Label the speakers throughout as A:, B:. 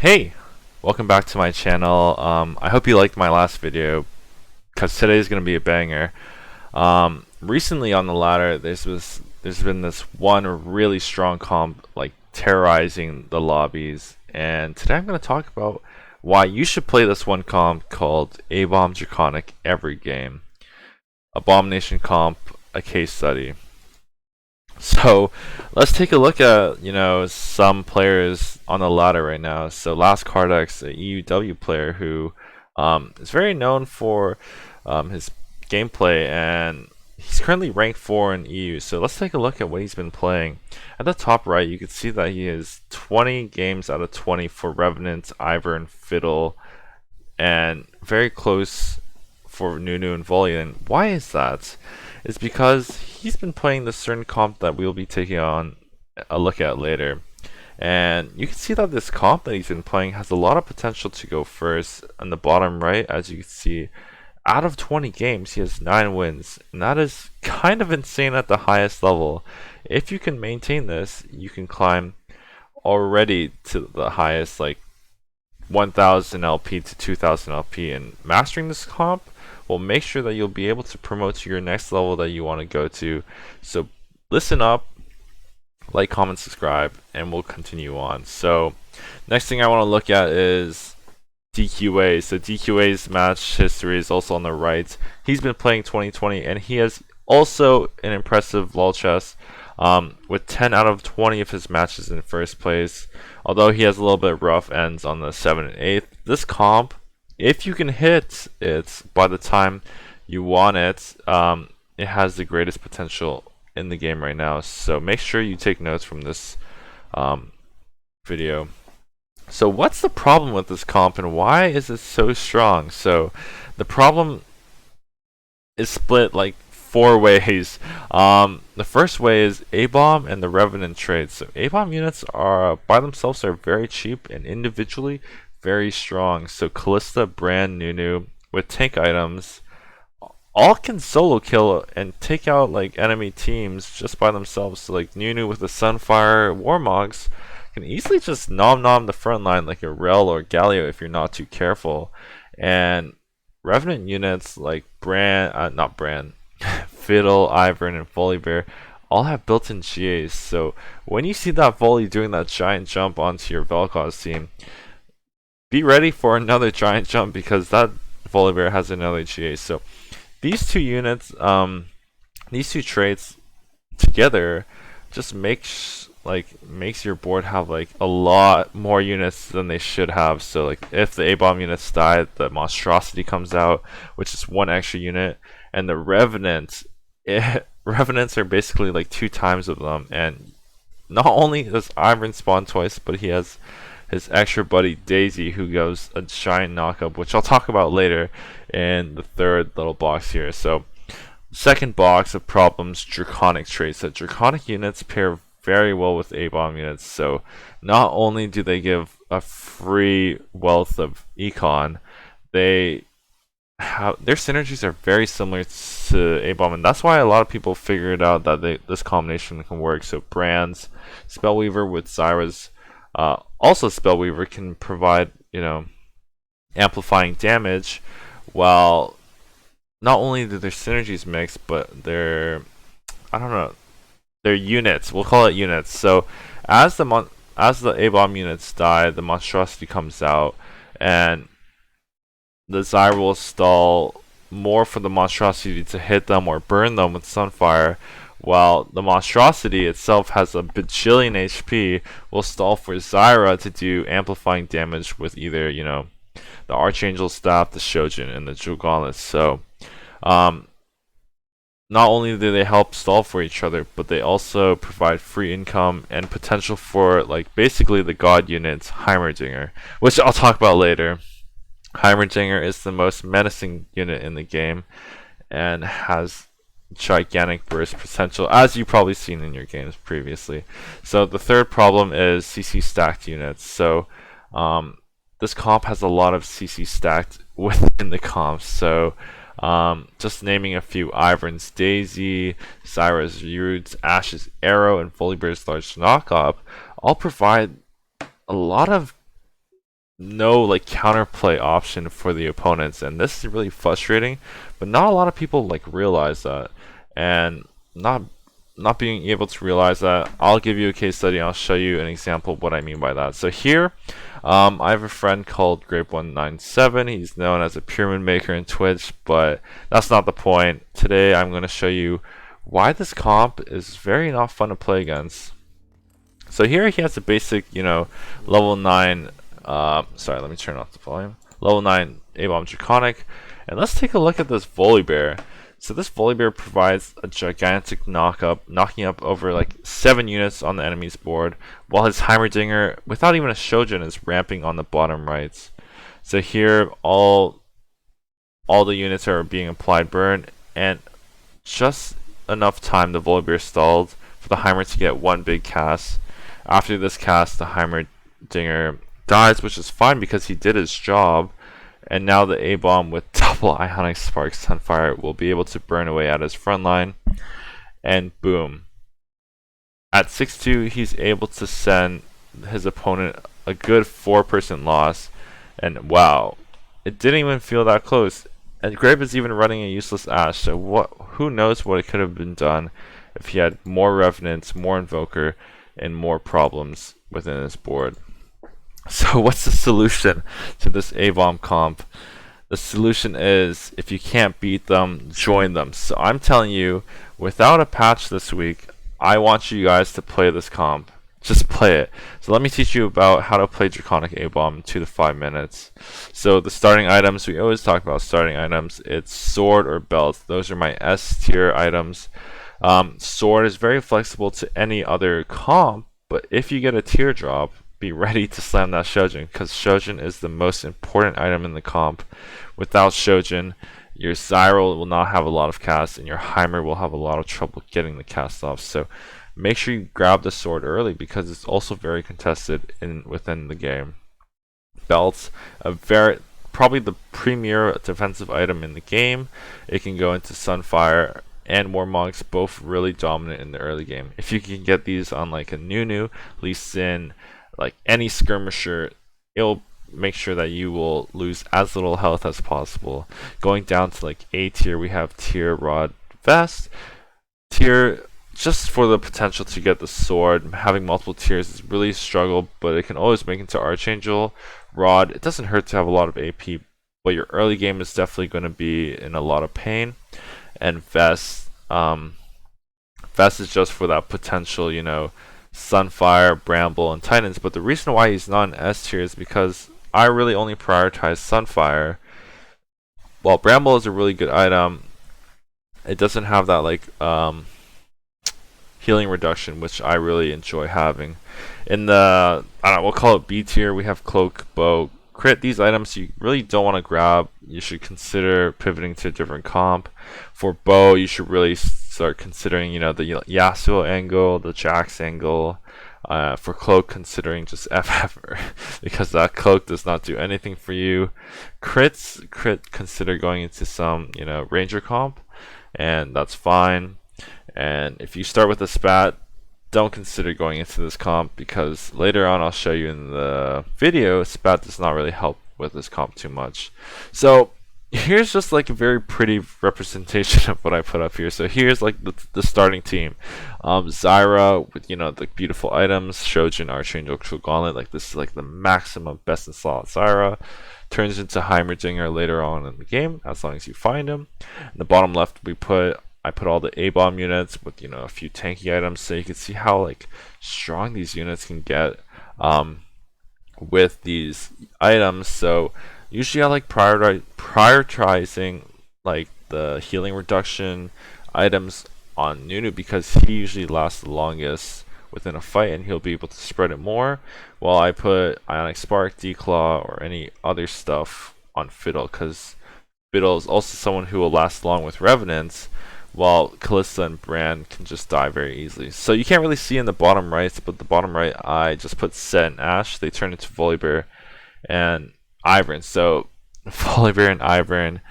A: Hey, welcome back to my channel. I hope you liked my last video because today is going to be a banger. Recently on the ladder, there's been this one really strong comp like terrorizing the lobbies, and today I'm going to talk about why you should play this one comp called Draconic every game. Abomination comp, a case study. So let's take a look at some players on the ladder right now. So Last Cardex, a EUW player who is very known for his gameplay, and he's currently ranked 4 in EU. So let's take a look at what he's been playing. At the top right, you can see that he is 20 games out of 20 for Revenant, Ivern, and Fiddle, and very close for Nunu and Volley. And why is that? It's because he's been playing this certain comp that we'll be taking on a look at later. And you can see that this comp that he's been playing has a lot of potential to go first. On the bottom right, as you can see, out of 20 games, he has 9 wins. And that is kind of insane at the highest level. If you can maintain this, you can climb already to the highest, like 1000 LP to 2000 LP. And mastering this comp will make sure that you'll be able to promote to your next level that you want to go to. So listen up, like, comment, subscribe, and we'll continue on. So next thing I want to look at is DQA. So DQA's match history is also on the right. He's been playing 2020, and he has also an impressive lol chess with 10 out of 20 of his matches in first place, although he has a little bit rough ends on the 7th and 8th. This comp, if you can hit it by the time you want it, it has the greatest potential in the game right now. So make sure you take notes from this video. So what's the problem with this comp and why is it so strong? So the problem is split like 4 ways. The first way is A-bomb and the Revenant trade. So A-bomb units are by themselves are very cheap, and individually very strong. So Callista, Brand, Nunu with tank items all can solo kill and take out like enemy teams just by themselves. So like Nunu with the Sunfire Warmogs can easily just nom the front line like a Rel or Galio if you're not too careful. And Revenant units like not Brand, Fiddle, Ivern, and Volibear all have built-in GAs. So when you see that Volley doing that giant jump onto your Vel'Koz team, be ready for another giant jump because that Volibear has another GA. So these two units, these two traits together just makes your board have like a lot more units than they should have. So like if the A-bomb units die, the monstrosity comes out, which is 1 extra unit, and the Revenants are basically like 2 times of them. And not only does Ivern spawn twice, but he has his extra buddy Daisy, who goes a giant knockup, which I'll talk about later in the third little box here. So second box of problems, draconic traits. So draconic units pair very well with A-bomb units. So not only do they give a free wealth of econ, they have their synergies are very similar to A-bomb, and that's why a lot of people figured out that this combination can work. So Brand's Spellweaver with Zyra's also Spellweaver can provide, amplifying damage, while not only do their synergies mix, but their units, we'll call it units. So as the A-bomb units die, the monstrosity comes out, and the Zyra will stall more for the monstrosity to hit them or burn them with Sunfire, while the monstrosity itself has a bajillion HP, will stall for Zyra to do amplifying damage with either, the Archangel Staff, the Shojin, and the Jewel Gauntlet. So, not only do they help stall for each other, but they also provide free income and potential for, like, basically the god units, Heimerdinger, which I'll talk about later. Heimerdinger is the most menacing unit in the game and has gigantic burst potential, as you've probably seen in your games previously. So the third problem is CC stacked units. So this comp has a lot of CC stacked within the comp. So just naming a few: Ivern's Daisy, Zyra's Roots, Ash's Arrow, and Volibear's Large Knockup all provide a lot of no like counterplay option for the opponents, and this is really frustrating. But not a lot of people like realize that, and not being able to realize that, I'll give you a case study. I'll show you an example of what I mean by that. So here, I have a friend called Grape197. He's known as a pyramid maker in Twitch, but that's not the point. Today, I'm going to show you why this comp is very not fun to play against. So here he has a basic, level 9, sorry, let me turn off the volume. Level 9 A-Bomb Draconic. And let's take a look at this Volibear. So this Volibear provides a gigantic knocking up over like 7 units on the enemy's board, while his Heimerdinger, without even a Shojin, is ramping on the bottom right. So here, all the units are being applied burn, and just enough time the Volibear stalled for the Heimer to get one big cast. After this cast, the Heimerdinger dies, which is fine because he did his job. And now the A-Bomb with double Ionic Spark Sunfire will be able to burn away at his front line. And boom. At 6-2, he's able to send his opponent a good 4% loss. And wow, it didn't even feel that close. And Grape is even running a useless Ash, so who knows what it could have been done if he had more Revenants, more Invoker, and more problems within his board. So what's the solution to this A-Bomb comp? The solution is, if you can't beat them, join them. So I'm telling you, without a patch this week, I want you guys to play this comp. Just play it. So let me teach you about how to play Draconic A-Bomb in 2 to 5 minutes. So the starting items, we always talk about starting items. It's sword or belt. Those are my S tier items. Sword is very flexible to any other comp, but if you get a teardrop, be ready to slam that Shojin, because Shojin is the most important item in the comp. Without Shojin, your Zyril will not have a lot of cast, and your Heimer will have a lot of trouble getting the cast off. So make sure you grab the sword early, because it's also very contested within the game. Belts, probably the premier defensive item in the game. It can go into Sunfire and Warmogs, both really dominant in the early game. If you can get these on like a Nunu, Lee Sin, like any skirmisher, it'll make sure that you will lose as little health as possible. Going down to like A tier, we have tier Rod Vest. Tier, just for the potential to get the sword, having multiple tiers is really a struggle, but it can always make into Archangel. Rod, it doesn't hurt to have a lot of AP, but your early game is definitely going to be in a lot of pain. And Vest, Vest is just for that potential, Sunfire, Bramble, and Titans. But the reason why he's not an S tier is because I really only prioritize Sunfire. While Bramble is a really good item, it doesn't have that like healing reduction, which I really enjoy having. In the, we'll call it B tier, we have Cloak, Bow, Crit. These items you really don't want to grab. You should consider pivoting to a different comp. For Bow, you should really start considering, the Yasuo angle, the Jax angle. For Cloak, considering just FF, because that Cloak does not do anything for you. Crit, consider going into some, Ranger comp, and that's fine. And if you start with a Spat, don't consider going into this comp, because later on I'll show you in the video, Spat does not really help with this comp too much. So here's just like a very pretty representation of what I put up here. So here's like the starting team. Zyra with the beautiful items, Shojin, Archangel, Gauntlet. Like this is like the maximum best in slot Zyra. Turns into Heimerdinger later on in the game, as long as you find him. In the bottom left I put all the A-Bomb units with a few tanky items, so you can see how like strong these units can get with these items. So usually I like prioritizing like the healing reduction items on Nunu, because he usually lasts the longest within a fight and he'll be able to spread it more, while I put Ionic Spark, Declaw, or any other stuff on Fiddle, because Fiddle is also someone who will last long with Revenants, while Callista and Brand can just die very easily. So you can't really see in the bottom right, but the bottom right I just put Set and Ash. They turn into Volibear and Ivern. So Volibear and Ivern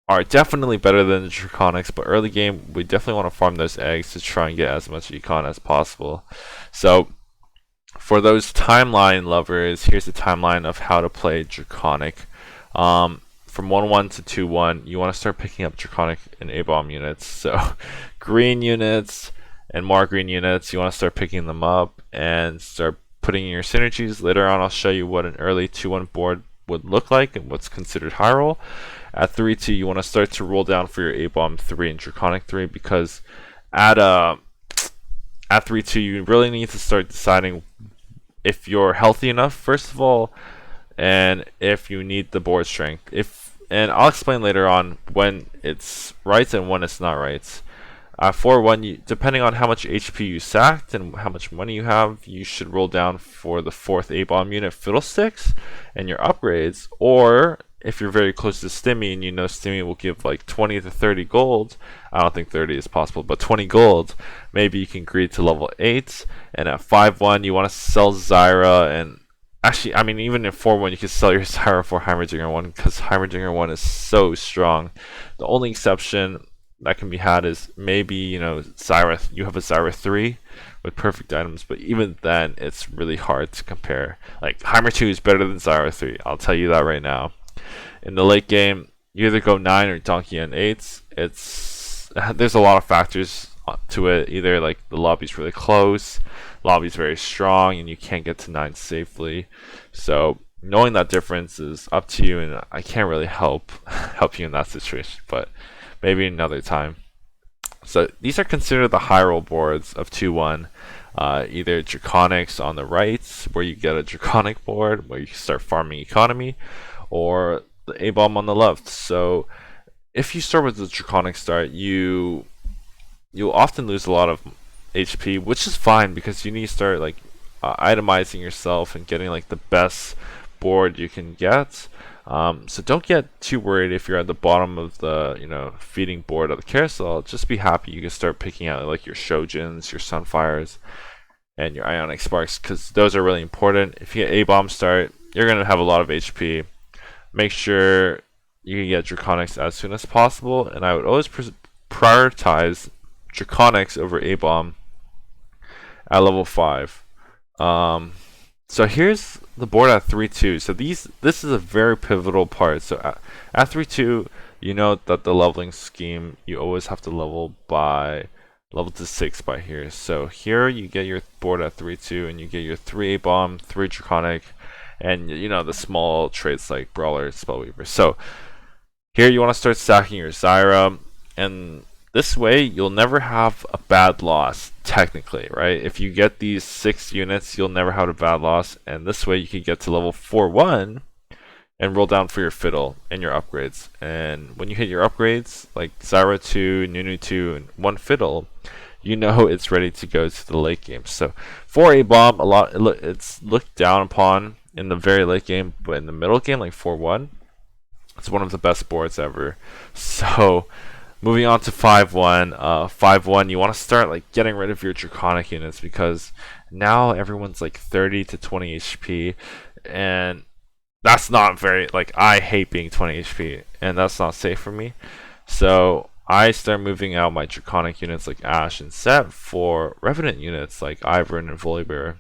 A: are definitely better than the Draconics, but early game we definitely want to farm those eggs to try and get as much econ as possible. So For those timeline lovers, here's the timeline of how to play draconic. From 1-1 to 2-1, you want to start picking up draconic and A-bomb units. So green units and more green units, you want to start picking them up and start putting in your synergies. Later on, I'll show you what an early 2-1 board would look like and what's considered high roll. At 3-2, you want to start to roll down for your A-bomb 3 and draconic 3, because at 3-2, you really need to start deciding if you're healthy enough, first of all, and if you need the board strength. And I'll explain later on when it's right and when it's not right. 4-1, depending on how much HP you sacked and how much money you have, you should roll down for the 4th A-bomb unit, Fiddlesticks, and your upgrades. Or if you're very close to Stimmy and you know Stimmy will give like 20 to 30 gold, I don't think 30 is possible, but 20 gold, maybe you can greed to level 8. And at 5-1, you want to sell Zyra, and actually, I mean, even in 4-1, you can sell your Zyra for Heimerdinger 1, because Heimerdinger 1 is so strong. The only exception that can be had is maybe, you know, Zyra, you have a Zyra 3 with perfect items, but even then, it's really hard to compare. Like, Heimer 2 is better than Zyra 3, I'll tell you that right now. In the late game, you either go 9 or Donkey and 8s. There's a lot of factors to it. Either like the lobby's really close, lobby's very strong, and you can't get to 9 safely. So knowing that difference is up to you, and I can't really help you in that situation, but maybe another time. So these are considered the Hyrule boards of 2-1. Either Draconics on the right, where you get a Draconic board where you start farming economy, or the A-bomb on the left. So if you start with the Draconic start, you'll often lose a lot of HP, which is fine, because you need to start like itemizing yourself and getting like the best board you can get. So don't get too worried if you're at the bottom of the feeding board of the carousel. Just be happy you can start picking out like your Shojins, your Sunfires, and your Ionic Sparks, because those are really important. If you get A-bomb start, you're gonna have a lot of HP. Make sure you can get Draconics as soon as possible, and I would always prioritize Draconics over A-bomb at level 5. So here's the board at 3-2. So this is a very pivotal part. So at 3-2, you know that the leveling scheme, you always have to level to 6 by here. So here you get your board at 3-2, and you get your 3 A-bomb, 3 Draconic, and you know the small traits like Brawler, Spellweaver. So here you want to start stacking your Zyra, and this way you'll never have a bad loss, technically, right? If you get these 6 units, you'll never have a bad loss, and this way you can get to level 4-1 and roll down for your Fiddle and your upgrades. And when you hit your upgrades, like Zyra 2, Nunu 2, and 1 Fiddle, you know it's ready to go to the late game. So for A-bomb, it's looked down upon in the very late game, but in the middle game, like 4-1, it's one of the best boards ever. So moving on to 5-1, 5-1, you want to start like getting rid of your Draconic units, because now everyone's like 30 to 20 HP, and that's not very, like, I hate being 20 HP, and that's not safe for me. So I start moving out my Draconic units like Ash and Set for Revenant units like Ivern and Volibear.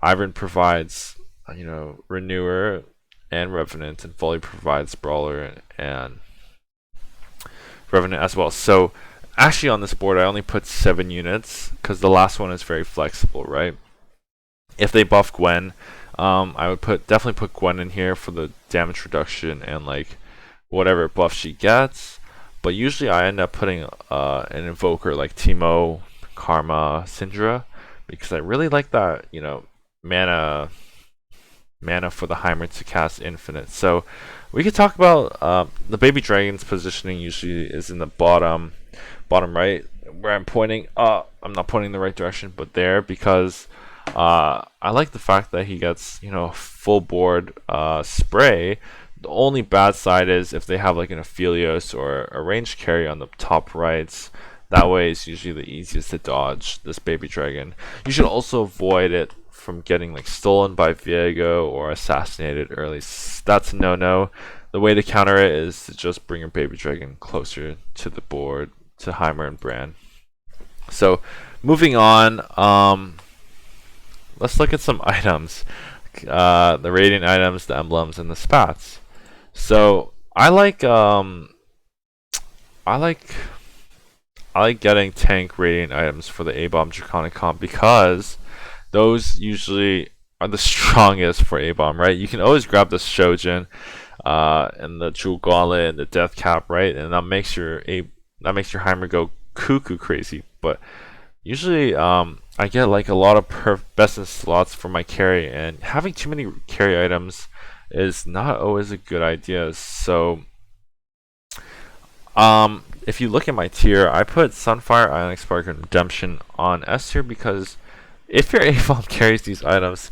A: Ivern provides, Renewer and Revenant, and Volley provides Brawler and Revenant as well. So actually on this board I only put 7 units, because the last one is very flexible, right? If they buff Gwen, I would definitely put Gwen in here for the damage reduction and like whatever buff she gets. But usually I end up putting an invoker like Teemo, Karma, Syndra, because I really like that, mana for the Heimer to cast infinite. So we could talk about the baby dragon's positioning. Usually is in the bottom right, where I'm pointing. I'm not pointing in the right direction, but there, because I like the fact that he gets full board spray. The only bad side is if they have like an Aphelios or a ranged carry on the top rights. That way it's usually the easiest to dodge this baby dragon. You should also avoid it from getting like stolen by Viego or assassinated early. That's a no-no. The way to counter it is to just bring your baby dragon closer to the board, to Heimer and Bran. So moving on, let's look at some items. The Raident items, the emblems, and the spats. So I like I like getting tank Raident items for the A-bomb draconic comp because those usually are the strongest for A-bomb, right? You can always grab the Shojin, and the Jewel Gauntlet and the Death Cap, right? And that makes your Heimer go cuckoo crazy. But usually, I get like a lot of best in slots for my carry, and having too many carry items is not always a good idea. So, if you look at my tier, I put Sunfire, Ionic Spark, and Redemption on S tier because if your A-bomb carries these items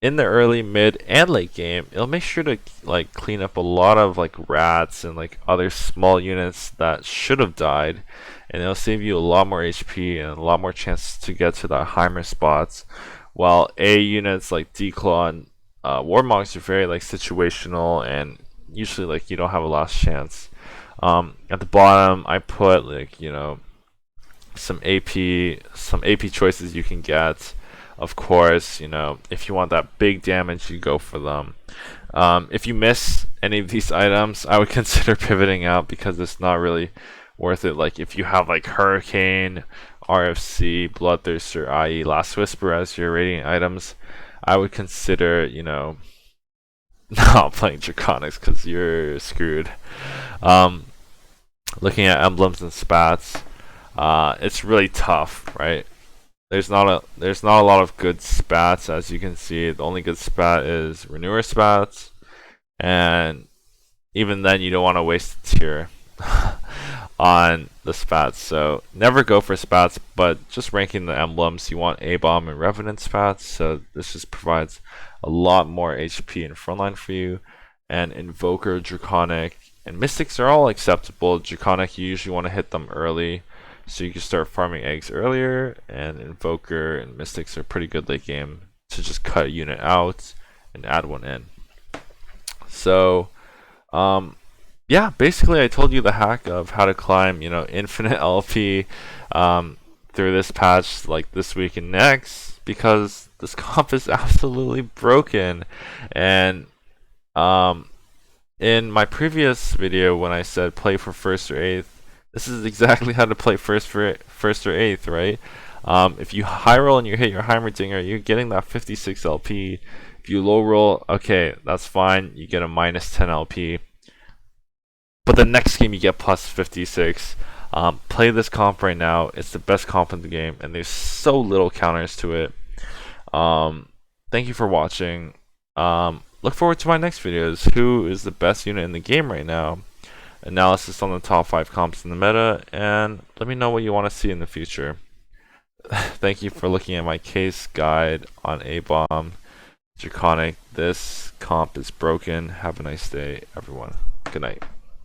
A: in the early, mid, and late game, it'll make sure to like clean up a lot of like rats and like other small units that should have died, and it'll save you a lot more HP and a lot more chances to get to the Heimer spots. While A units like Declaw and Warmogs are very like situational, and usually like you don't have a last chance. At the bottom, I put like some AP choices you can get. Of course, if you want that big damage, you go for them. If you miss any of these items, I would consider pivoting out because it's not really worth it. Like if you have like Hurricane, RFC, Bloodthirster, i.e. Last Whisper as your rating items, I would consider, not playing Draconics because you're screwed. Looking at emblems and spats, it's really tough, right? There's not a lot of good spats, as you can see. The only good spat is Renewer spats, and even then you don't want to waste a tier on the spats. So never go for spats, but just ranking the emblems, you want A-bomb and Revenant spats. So this just provides a lot more HP in frontline for you. And Invoker, Draconic, and Mystics are all acceptable. Draconic, you usually want to hit them early, so you can start farming eggs earlier, and Invoker and Mystics are pretty good late game to just cut a unit out and add one in. So, yeah, basically I told you the hack of how to climb, infinite LP through this patch, like this week and next, because this comp is absolutely broken. And in my previous video when I said play for first or eighth, this is exactly how to play first or eighth, right? If you high roll and you hit your Heimerdinger, you're getting that 56 LP. If you low roll, okay, that's fine. You get a minus 10 LP. But the next game you get plus 56. Play this comp right now. It's the best comp in the game, and there's so little counters to it. Thank you for watching. Look forward to my next videos. Who is the best unit in the game right now? Analysis on the top 5 comps in the meta, and let me know what you want to see in the future. Thank you for looking at my case guide on A-bomb Draconic. This comp is broken. Have a nice day, everyone. Good night.